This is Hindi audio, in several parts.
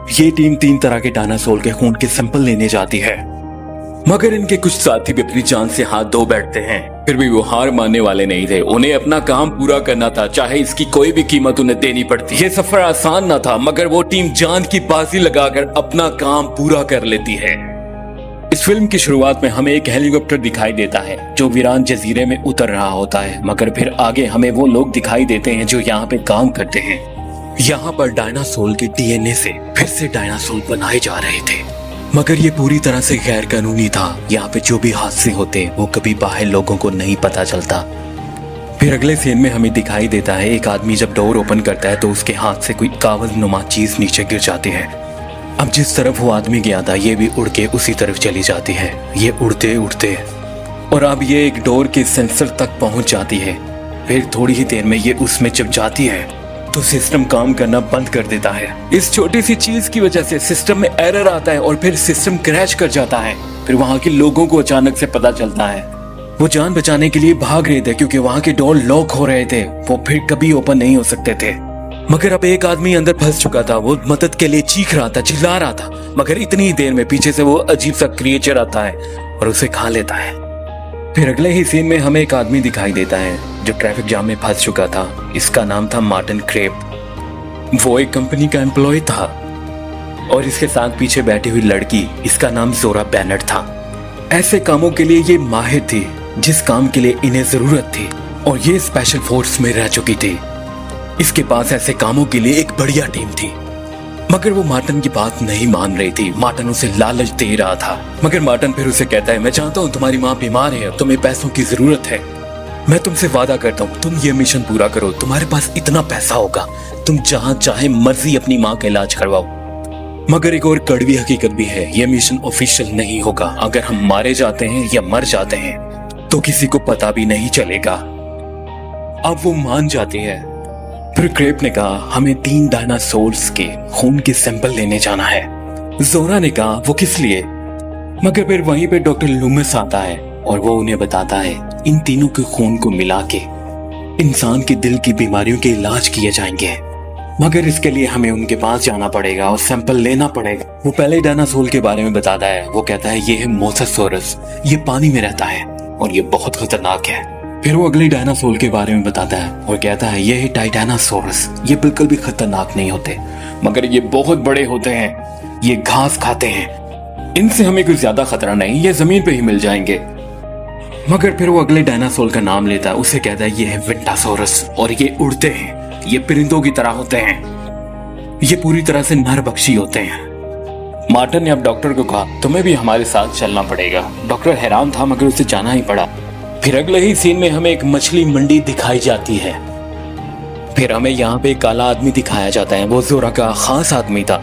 ये टीम 3 तरह के डायनासोर के खून के सैंपल लेने जाती है, मगर इनके कुछ साथी भी अपनी जान से हाथ धो बैठते हैं। फिर भी वो हार मानने वाले नहीं थे। उन्हें अपना काम पूरा करना था, चाहे इसकी कोई भी कीमत उन्हें देनी पड़ती। ये सफर आसान न था, मगर वो टीम जान की बाजी लगाकर अपना काम पूरा कर लेती है। इस फिल्म की शुरुआत में हमें एक हेलीकॉप्टर दिखाई देता है जो वीरान जजीरे में उतर रहा होता है, मगर फिर आगे हमें वो लोग दिखाई देते हैं जो यहाँ पे काम करते हैं। यहाँ पर डायनासोर के डीएनए से फिर से डायनासोर बनाए जा रहे थे, मगर ये पूरी तरह से गैर कानूनी था। यहाँ पे जो भी हादसे होते वो कभी बाहर लोगों को नहीं पता चलता। फिर अगले सीन में हमें दिखाई देता है एक आदमी जब डोर ओपन करता है तो उसके हाथ से कोई कागज नुमा चीज नीचे गिर जाती है। अब जिस तरफ वो आदमी गया था ये भी उड़ के उसी तरफ चली जाती है। ये उड़ते उड़ते और अब ये एक डोर के सेंसर तक पहुंच जाती है। फिर थोड़ी ही देर में ये उसमें जब जाती है तो सिस्टम काम करना बंद कर देता है। इस छोटी सी चीज की वजह से सिस्टम में एरर आता है और फिर सिस्टम क्रैश कर जाता है। फिर वहां के लोगों को अचानक से पता चलता है। वो जान बचाने के लिए भाग रहे थे क्योंकि वहां के डोर लॉक हो रहे थे, वो फिर कभी ओपन नहीं हो सकते थे। मगर अब एक आदमी अंदर फंस चुका था। वो मदद के लिए चीख रहा था, चिल्ला रहा था, मगर इतनी ही देर में पीछे से वो अजीब सा क्रिएचर आता है और उसे खा लेता है। फिर अगले ही सीन में हमें एक आदमी दिखाई देता है जो ट्रैफिक जाम में फंस चुका था। इसका नाम था मार्टिन क्रेप। वो एक कंपनी का एम्प्लॉय था और इसके साथ पीछे बैठी हुई लड़की, इसका नाम जोरा बैनर था। ऐसे कामों के लिए ये माहिर थी जिस काम के लिए इन्हें जरूरत थी, और ये स्पेशल फोर्स में रह चुकी थी। इसके पास ऐसे कामों के लिए एक बढ़िया टीम थी, मगर वो मार्टिन की बात नहीं मान रही थी। मार्टिन उसे लालच दे रहा था, मगर मार्टिन फिर उसे कहता है, मैं चाहता हूँ तुम्हारी माँ बीमार है, तुम्हें पैसों की जरूरत है, मैं तुमसे वादा करता हूँ तुम ये मिशन पूरा करो, तुम्हारे पास इतना पैसा होगा, तुम जहाँ चाहे मर्जी अपनी माँ का इलाज करवाओ। मगर एक और कड़वी हकीकत भी है, ये मिशन ऑफिशियल नहीं होगा। अगर हम मारे जाते हैं या मर जाते हैं तो किसी को पता भी नहीं चलेगा। अब वो मान जाती है। फिर क्रेप ने कहा, हमें 3 डायनासोर्स के खून के सैंपल लेने जाना है। जोरा ने कहा, वो किस लिए? मगर फिर वहीं पे डॉक्टर लूमिस आता है और वो उन्हें बताता है इन तीनों के खून को मिला के इंसान के दिल की बीमारियों के इलाज किए जाएंगे, मगर इसके लिए हमें उनके पास जाना पड़ेगा और सैंपल लेना पड़ेगा। वो पहले डायनासोर के बारे में बताता है। वो कहता है, ये है मोसासोरस, ये पानी में रहता है और ये बहुत खतरनाक है। फिर वो अगले डायनासोर के बारे में बताता है और कहता है, ये है टाइटानोसोरस, ये बिल्कुल भी खतरनाक नहीं होते, मगर ये बहुत बड़े होते हैं, ये घास खाते हैं, इनसे हमें कुछ ज्यादा खतरा नहीं, ये जमीन पे ही मिल जाएंगे। मगर फिर वो अगले डायनासोर का नाम लेता है। उसे कहता है, ये है विंटासोरस और ये उड़ते हैं, ये परिंदों की तरह होते हैं, ये पूरी तरह से नरभक्षी होते हैं। मार्टिन ने अब डॉक्टर को कहा, तुम्हें भी हमारे साथ चलना पड़ेगा। डॉक्टर हैरान था, मगर उसे जाना ही पड़ा। फिर अगले ही सीन में हमें एक मछली मंडी दिखाई जाती है। फिर हमें यहाँ पे एक काला आदमी दिखाया जाता है। वो जोरा का खास आदमी था।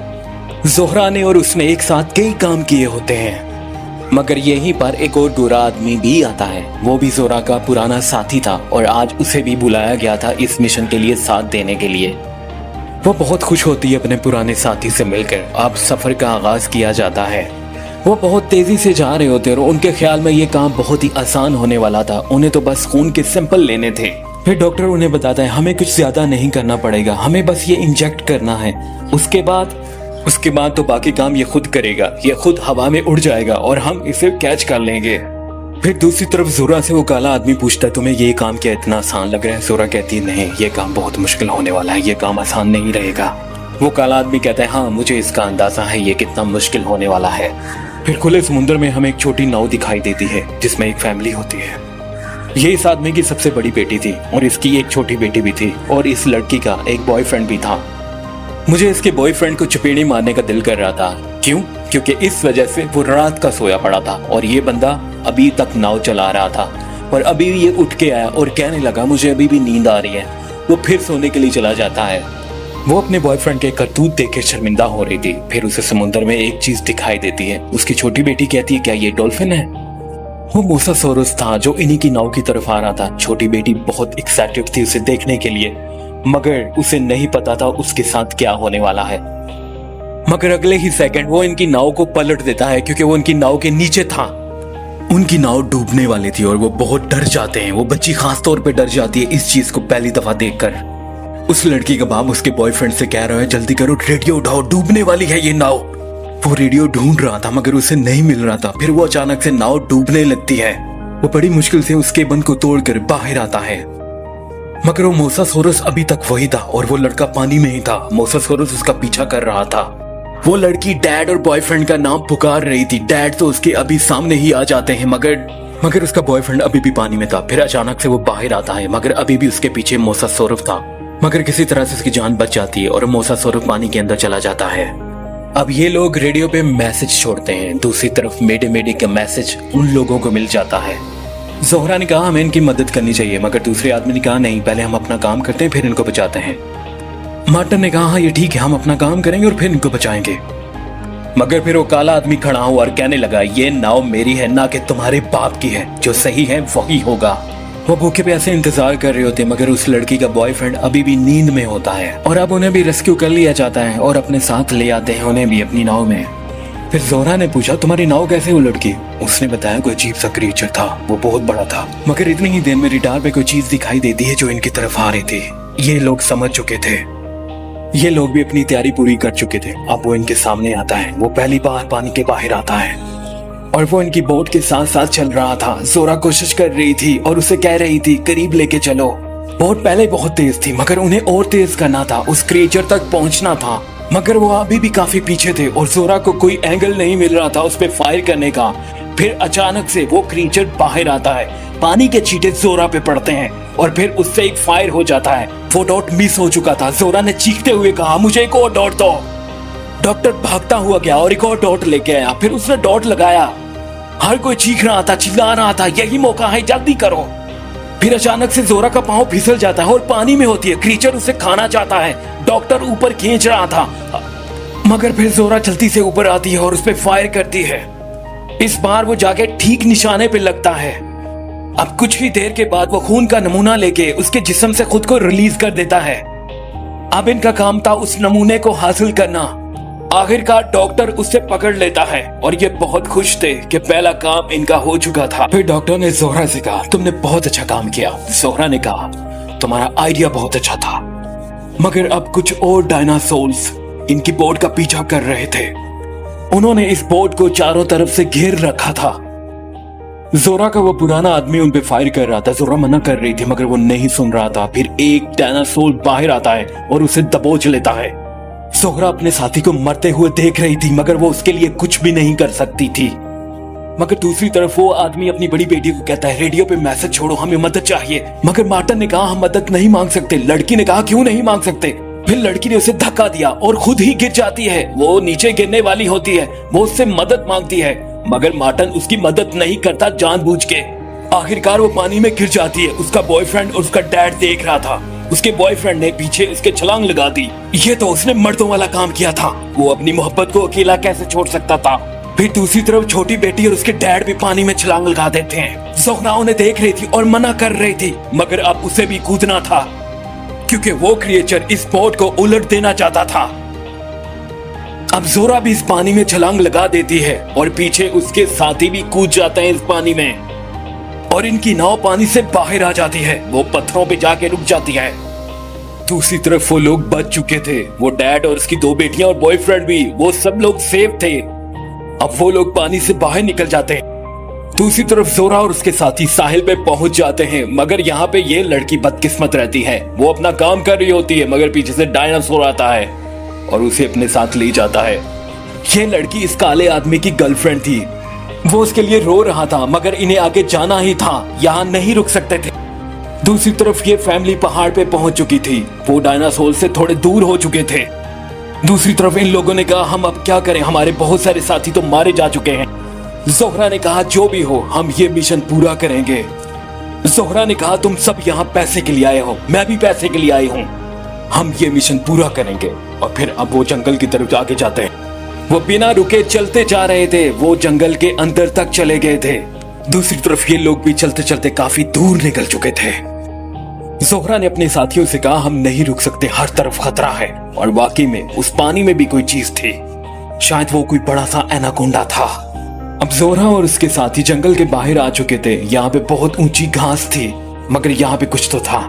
जोहरा ने और उसने एक साथ कई काम किए होते हैं, मगर यहीं पर एक और गोरा आदमी भी आता है। वो भी जोरा का पुराना साथी था और आज उसे भी बुलाया गया था इस मिशन के लिए साथ देने के लिए। वो बहुत खुश होती है अपने पुराने साथी से मिलकर। अब सफर का आगाज किया जाता है। वो बहुत तेजी से जा रहे होते और उनके ख्याल में ये काम बहुत ही आसान होने वाला था। उन्हें तो बस खून के सैंपल लेने थे। फिर डॉक्टर उन्हें बताता है, हमें कुछ ज्यादा नहीं करना पड़ेगा, हमें बस ये इंजेक्ट करना है। उसके बाद तो बाकी काम ये खुद करेगा, ये खुद हवा में उड़ जाएगा और हम इसे कैच कर लेंगे। फिर दूसरी तरफ जोरा से वो काला आदमी पूछता है, तुम्हें ये काम क्या इतना आसान लग रहा है? जोरा कहती है, नहीं, ये काम बहुत मुश्किल होने वाला है, ये काम आसान नहीं रहेगा। वो काला आदमी कहता है, हाँ मुझे इसका अंदाजा है ये कितना मुश्किल होने वाला है। फिर खुले समुद्र में हमें एक छोटी नाव दिखाई देती है जिसमें एक फैमिली होती है। ये इस आदमी की सबसे बड़ी बेटी थी और इसकी एक छोटी बेटी भी थी और इस लड़की का एक बॉयफ्रेंड भी था। मुझे इसके बॉयफ्रेंड को चपेड़ी मारने का दिल कर रहा था। क्यों? क्योंकि इस वजह से वो रात का सोया पड़ा था और ये बंदा अभी तक नाव चला रहा था और अभी ये उठ के आया और कहने लगा, मुझे अभी भी नींद आ रही है। वो फिर सोने के लिए चला जाता है। वो अपने बॉयफ्रेंड के करतूत देख के शर्मिंदा हो रही थी। फिर उसे समुद्र में एक चीज दिखाई देती है। उसकी छोटी बेटी कहती है, क्या ये डॉल्फिन है? वो मोसासोरस था जो इन्हीं की नाव की तरफ आ रहा था। छोटी बेटी बहुत एक्साइटेड थी उसे देखने के लिए, मगर उसे नहीं पता था उसके साथ क्या होने वाला है। मगर अगले ही सेकंड वो इनकी नाव को पलट देता है क्योंकि वो इनकी नाव के नीचे था। उनकी नाव डूबने वाली थी और वो बहुत डर जाते हैं। वो बच्ची खास तौर पे डर जाती है इस चीज को पहली दफा देखकर। उस लड़की का बाप उसके बॉयफ्रेंड से कह रहा है जल्दी करो, रेडियो उठाओ, डूबने वाली है ये नाव। वो रेडियो ढूंढ रहा था मगर उसे नहीं मिल रहा था। फिर वो अचानक से नाव डूबने लगती है। वो बड़ी मुश्किल से उसके बंद को तोड़कर बाहर आता है, मगर वो मोसासोरस अभी तक वही था और वो लड़का पानी में ही था। मोसासोरस उसका पीछा कर रहा था। वो लड़की डैड और बॉयफ्रेंड का नाम पुकार रही थी। डैड तो उसके अभी सामने ही आ जाते हैं, मगर उसका बॉयफ्रेंड अभी भी पानी में था। फिर अचानक से वो बाहर आता है, मगर अभी भी उसके पीछे मोसासोरस था। मगर किसी तरह से उसकी जान बच जाती है और मोसासोरस पानी के अंदर चला जाता है। अब ये लोग रेडियो पे मैसेज छोड़ते हैं। दूसरी तरफ मेडे मेडे का मैसेज उन लोगों को मिल जाता है। जोहरा ने कहा हमें इनकी मदद करनी चाहिए, मगर दूसरे आदमी ने कहा नहीं, पहले हम अपना काम करते हैं फिर इनको बचाते हैं। मार्टिन ने कहा हाँ ये ठीक है, हम अपना काम करेंगे और फिर इनको बचाएंगे। मगर फिर वो काला आदमी खड़ा हुआ और कहने लगा ये नाव मेरी है, ना कि तुम्हारे बाप की है। जो सही है वही होगा। वो भूखे प्यासे इंतजार कर रहे होते, मगर उस लड़की का बॉयफ्रेंड अभी भी नींद में होता है और अब उन्हें भी रेस्क्यू कर लिया जाता है और अपने साथ ले आते हैं उन्हें भी अपनी नाव में। फिर जोहरा ने पूछा तुम्हारी नाव कैसे हुई लड़की? उसने बताया कोई अजीब सा क्रिएचर था, वो बहुत बड़ा था, मगर इतनी ही देर में रिडार पे कोई चीज दिखाई देती है जो इनकी तरफ आ रही थी। ये लोग समझ चुके थे, ये लोग भी अपनी तैयारी पूरी कर चुके थे। अब वो इनके सामने आता है। वो पहली बार पानी के बाहर आता है और वो इनकी बोट के साथ साथ चल रहा था। जोहरा कोशिश कर रही थी और उसे कह रही थी करीब लेके चलो। बोट पहले बहुत तेज थी मगर उन्हें और तेज करना था, उस क्रिएचर तक पहुंचना था, मगर वो अभी भी काफी पीछे थे और जोहरा को कोई एंगल नहीं मिल रहा था उस पे फायर करने का। फिर अचानक से वो क्रीचर बाहर आता है, पानी के छींटे जोहरा पे पड़ते हैं और फिर उससे एक फायर हो जाता है। वो डॉट मिस हो चुका था। जोहरा ने चीखते हुए कहा मुझे एक और डॉट दो। डॉक्टर भागता हुआ गया और एक और डॉट लेके आया। फिर उसने डॉट लगाया। हर कोई चीख रहा था, चिल्ला रहा था यही मौका है, जल्दी करो। फिर अचानक से जोहरा का पांव फिसल जाता है और पानी में होती है। क्रीचर उसे खाना चाहता है। डॉक्टर ऊपर खींच रहा था, मगर फिर जोहरा जल्दी से ऊपर आती है और उस पर फायर करती है। इस बार वो जाके ठीक निशाने पे लगता है। अब कुछ ही देर के बाद वो खून का नमूना लेके उसके जिस्म से खुद को रिलीज कर देता है। अब इनका काम था उस नमूने को हासिल करना। आखिरकार डॉक्टर उससे पकड़ लेता है और ये बहुत खुश थे कि पहला काम इनका हो चुका था। फिर डॉक्टर ने जोहरा से कहा तुमने बहुत अच्छा काम किया। जोहरा ने कहा तुम्हारा आइडिया बहुत अच्छा था, मगर अब कुछ और डायनासोर्स इनकी बोट का पीछा कर रहे थे। उन्होंने इस बोट को चारों तरफ से घेर रखा था। जोहरा का वो पुराना आदमी उन पे फायर कर रहा था। जोहरा मना कर रही थी मगर वो नहीं सुन रहा था। फिर एक डायनासोर बाहर आता है और उसे दबोच लेता है। जोहरा अपने साथी को मरते हुए देख रही थी मगर वो उसके लिए कुछ भी नहीं कर सकती थी। मगर दूसरी तरफ वो आदमी अपनी बड़ी बेटी को कहता है रेडियो पे मैसेज छोड़ो, हमें मदद चाहिए। मगर मार्टिन ने कहा हम मदद नहीं मांग सकते। लड़की ने कहा क्यों नहीं मांग सकते? फिर लड़की ने उसे धक्का दिया और खुद ही गिर जाती है। वो नीचे गिरने वाली होती है। वो उससे मदद मांगती है मगर मार्टिन उसकी मदद नहीं करता जानबूझ के। आखिरकार वो पानी में गिर जाती है। उसका बॉयफ्रेंड और उसका डैड देख रहा था। उसके बॉयफ्रेंड ने पीछे उसके छलांग लगा दी। ये तो उसने मर्दों वाला काम किया था। वो अपनी मोहब्बत को अकेला कैसे छोड़ सकता था? फिर दूसरी तरफ छोटी बेटी और उसके डैड भी पानी में छलांग लगा देते हैं। जोहरा उन्हें देख रही थी और मना कर रही थी, मगर अब उसे भी कूदना था क्योंकि वो क्रिएचर इस बोट को उलट देना चाहता था। अब जोहरा भी इस पानी में छलांग लगा देती है और पीछे उसके साथी भी कूद जाते हैं इस पानी में और इनकी नाव पानी से बाहर आ जाती है। वो पत्थरों पे जाके रुक जाती है। दूसरी तरफ वो लोग बच चुके थे। वो डैड और उसकी दो बेटियां और बॉयफ्रेंड भी, वो सब लोग सेफ थे। अब वो लोग पानी से बाहर निकल जाते हैं। दूसरी तरफ जोहरा और उसके साथी साहिल पे पहुंच जाते हैं, मगर यहाँ पे ये लड़की बदकिस्मत रहती है। वो अपना काम कर रही होती है मगर पीछे से डायनासोर आता है और उसे अपने साथ ले जाता है। ये लड़की इस काले आदमी की गर्लफ्रेंड थी। वो उसके लिए रो रहा था मगर इन्हें आगे जाना ही था, यहाँ नहीं रुक सकते थे। दूसरी तरफ ये फैमिली पहाड़ पे पहुंच चुकी थी। वो डायनासोर से थोड़े दूर हो चुके थे। दूसरी तरफ इन लोगों ने कहा हम अब क्या करें, हमारे बहुत सारे साथी तो मारे जा चुके हैं। जोहरा ने कहा जो भी हो हम ये मिशन पूरा करेंगे। जोहरा ने कहा तुम सब यहाँ पैसे के लिए आए हो, मैं भी पैसे के लिए आई हूँ, हम ये मिशन पूरा करेंगे। और फिर अब वो जंगल की तरफ आगे जाते हैं। वो बिना रुके चलते जा रहे थे। वो जंगल के अंदर तक चले गए थे। दूसरी तरफ ये लोग भी चलते चलते काफी दूर निकल चुके थे। जोहरा ने अपने साथियों से कहा हम नहीं रुक सकते, हर तरफ खतरा है। और वाकई में उस पानी में भी कोई चीज थी। शायद वो कोई बड़ा सा एनाकोंडा था। अब जोहरा और उसके साथी जंगल के बाहर आ चुके थे। यहाँ पे बहुत ऊंची घास थी मगर यहाँ पे कुछ तो था।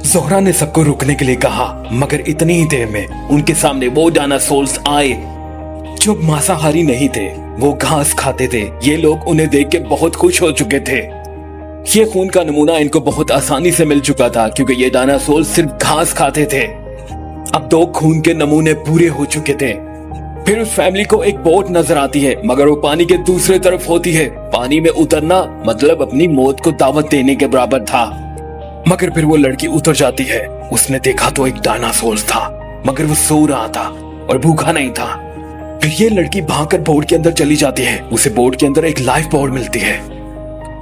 जोहरा ने सबको रुकने के लिए कहा, मगर इतनी ही देर में उनके सामने वो डायनासोर्स आए जो मांसाहारी नहीं थे, वो घास खाते थे। ये लोग उन्हें देख के बहुत खुश हो चुके थे। ये खून का नमूना इनको बहुत आसानी से मिल चुका था क्योंकि ये डायनासोर सिर्फ घास खाते थे। अब 2 खून के नमूने पूरे हो चुके थे। फिर उस फैमिली को एक बोट नजर आती है, मगर वो पानी के दूसरे तरफ होती है। पानी में उतरना मतलब अपनी मौत को दावत देने के बराबर था। मगर फिर वो लड़की उतर जाती है। उसने देखा तो एक डायनासोर था, मगर वो सो रहा था और भूखा नहीं था। फिर ये लड़की भागकर बोट के अंदर चली जाती है। उसे बोट के अंदर एक लाइफ बोट मिलती है,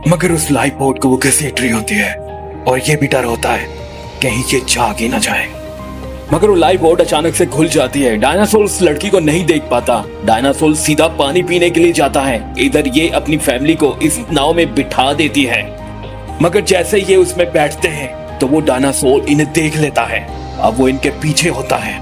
मगर उस लाइफ बोट को वो घसीट रही होती है और ये भी डर होता है कहीं ये जाग ही ना जाए। मगर वो लाइफ बोट अचानक से खुल जाती है। डायनासोर उस लड़की को नहीं देख पाता। डायनासोर सीधा पानी पीने के लिए जाता है। इधर ये अपनी फैमिली को इस नाव में बिठा देती है, मगर जैसे ये उसमें बैठते हैं तो वो डायनासोर इन्हें देख लेता है। अब वो इनके पीछे होता है।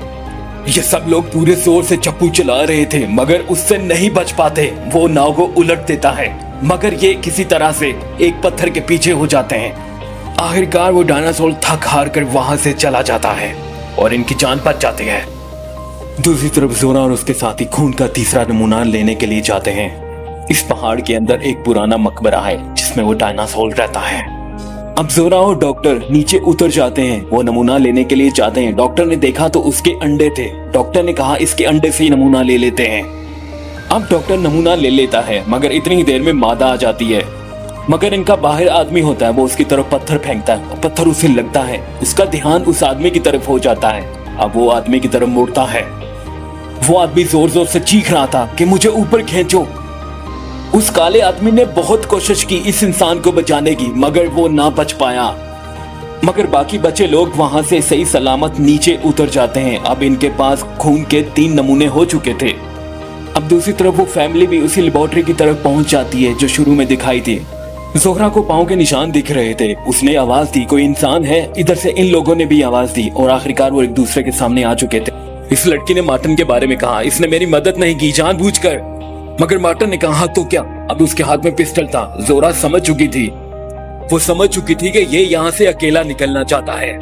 ये सब लोग पूरे जोर से चप्पू चला रहे थे, मगर उससे नहीं बच पाते। वो नाव को उलट देता है, मगर ये किसी तरह से एक पत्थर के पीछे हो जाते हैं। आखिरकार वो डायनासोर थक हार कर वहां से चला जाता है और इनकी जान बच जाती है। दूसरी तरफ जोरा और उसके साथी खून का तीसरा नमूना लेने के लिए जाते हैं। इस पहाड़ के अंदर एक पुराना मकबरा है जिसमें वो डायनासोर रहता है। अब जोरा और डॉक्टर नीचे उतर जाते हैं। वो नमूना लेने के लिए जाते हैं। डॉक्टर ने देखा तो उसके अंडे थे। डॉक्टर ने कहा इसके अंडे से ही नमूना ले लेते हैं। अब डॉक्टर नमूना ले लेता है, मगर इतनी ही देर में मादा आ जाती है। मगर इनका बाहर आदमी होता है, वो उसकी तरफ पत्थर फेंकता है और पत्थर उसे लगता है। उसका ध्यान उस आदमी की तरफ हो जाता है। अब वो आदमी की तरफ मुड़ता है। वो आदमी जोर जोर से चीख रहा था कि मुझे ऊपर खींचो। उस काले आदमी ने बहुत कोशिश की इस इंसान को बचाने की, मगर वो ना बच पाया। मगर बाकी बचे लोग वहां से सही सलामत नीचे उतर जाते हैं। अब इनके पास खून के 3 नमूने हो चुके थे। अब दूसरी तरफ वो फैमिली भी उसी लेबोरेटरी की तरफ पहुंच जाती है जो शुरू में दिखाई थी। जोहरा को पांव के निशान दिख रहे थे। उसने आवाज दी कोई इंसान है। इधर से इन लोगों ने भी आवाज दी और आखिरकार वो एक दूसरे के सामने आ चुके थे। इस लड़की ने मार्टिन के बारे में कहा, इसने मेरी मदद नहीं की जानबूझकर। मगर मार्टिन ने कहा तो क्या। अब उसके हाथ में पिस्टल था। जोरा समझ चुकी थी। वो समझ चुकी थी कि ये यहाँ से अकेला निकलना चाहता है।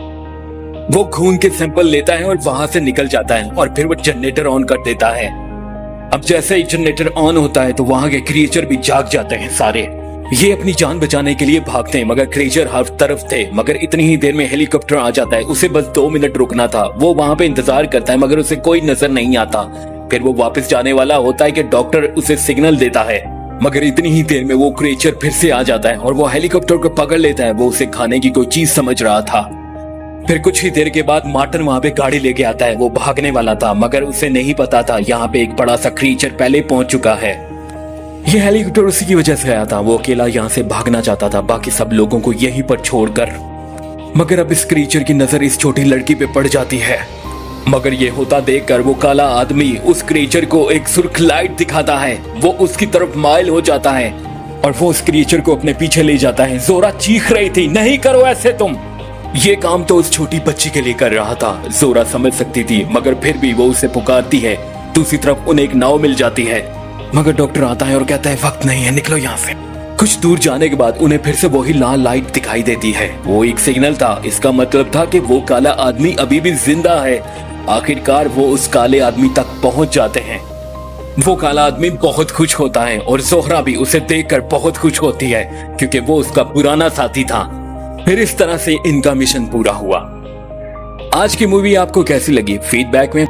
वो खून के सैंपल लेता है और वहां से निकल जाता है और फिर वो जनरेटर ऑन कर देता है। अब जैसे ही जनरेटर ऑन होता है तो वहां के क्रिएचर भी जाग जाते हैं सारे। ये अपनी जान बचाने के लिए भागते हैं, मगर क्रिएचर हर तरफ थे। मगर इतनी ही देर में हेलीकॉप्टर आ जाता है। उसे बस 2 मिनट रुकना था। वो वहां पे इंतजार करता है, मगर उसे कोई नजर नहीं आता। फिर वो वापस जाने वाला होता है कि डॉक्टर उसे सिग्नल देता है, मगर इतनी ही देर में वो क्रिएचर फिर से आ जाता है और वो हेलीकॉप्टर को पकड़ लेता है। वो उसे खाने की कोई चीज समझ रहा था। फिर कुछ ही देर के बाद मार्टिन वहां पे गाड़ी लेके आता है। वो भागने वाला था, मगर उसे नहीं पता था यहाँ पे एक बड़ा सा क्रिएचर पहले पहुंच चुका है। ये हेलीकॉप्टर उसी की वजह से आया था। वो अकेला यहाँ से भागना चाहता था, बाकी सब लोगों को यहीं पर छोड़कर। मगर अब इस क्रिएचर की नजर इस छोटी लड़की पे पड़ जाती है। मगर ये होता देखकर वो काला आदमी उस क्रिएचर को एक सुर्ख लाइट दिखाता है। वो उसकी तरफ माइल हो जाता है और वो उस क्रिएचर को अपने पीछे ले जाता है। जोरा चीख रही थी, नहीं करो ऐसे तुम। ये काम तो उस छोटी बच्ची के लिए कर रहा था। जोरा समझ सकती थी, मगर फिर भी वो उसे पुकारती है। दूसरी तरफ उन्हें एक नाव मिल जाती है, मगर डॉक्टर आता है और कहता है वक्त नहीं है, निकलो यहाँ से। कुछ दूर जाने के बाद उन्हें फिर से वही लाल लाइट दिखाई देती है। वो एक सिग्नल था। इसका मतलब था कि वो काला आदमी अभी भी जिंदा है। आखिरकार वो उस काले आदमी तक पहुंच जाते हैं। वो काला आदमी बहुत खुश होता है और जोहरा भी उसे देखकर बहुत खुश होती है क्योंकि वो उसका पुराना साथी था। फिर इस तरह से इनका मिशन पूरा हुआ। आज की मूवी आपको कैसी लगी फीडबैक में